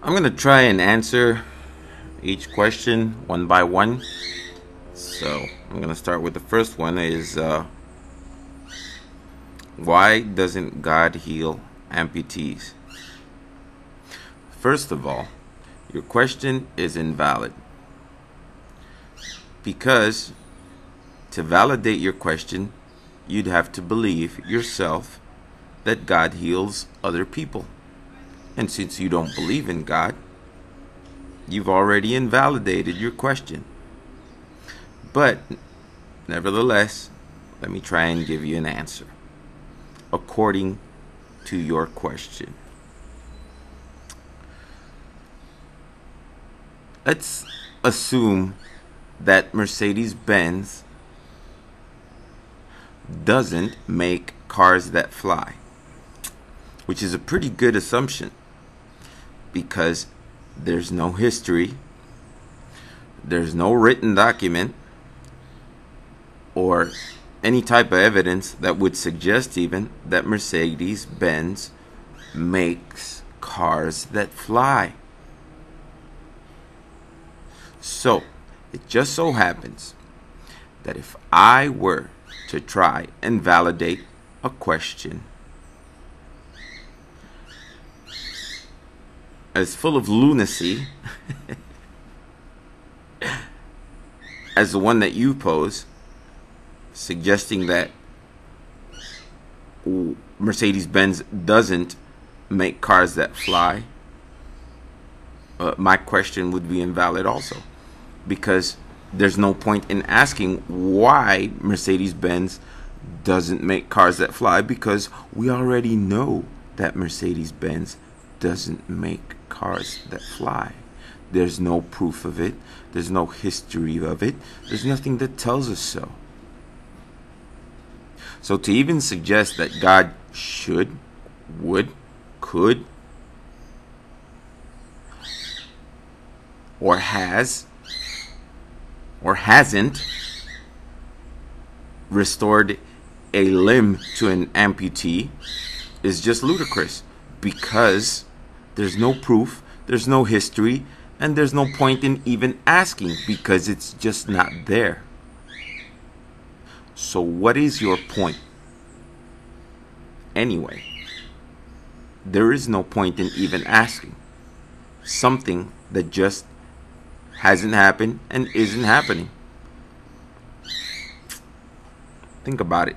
I'm going to try and answer each question one by one. So I'm going to start with the first one is why doesn't God heal amputees? First of all, your question is invalid, because to validate your question, you'd have to believe yourself that God heals other people. And since you don't believe in God, you've already invalidated your question. But nevertheless, let me try and give you an answer according to your question. Let's assume that Mercedes-Benz doesn't make cars that fly, which is a pretty good assumption because there's no history, there's no written document or any type of evidence that would suggest even that Mercedes-Benz makes cars that fly. So it just so happens that if I were to try and validate a question as full of lunacy as the one that you pose, suggesting that Mercedes-Benz doesn't make cars that fly, my question would be invalid also, because there's no point in asking why Mercedes-Benz doesn't make cars that fly, because we already know that Mercedes-Benz doesn't make cars that fly. There's no proof of it. There's no history of it. There's nothing that tells us so. So to even suggest that God should, would, could, or has, or hasn't restored a limb to an amputee is just ludicrous, because there's no proof, there's no history, and there's no point in even asking, because it's just not there. So what is your point? Anyway, there is no point in even asking something that just hasn't happened and isn't happening. Think about it.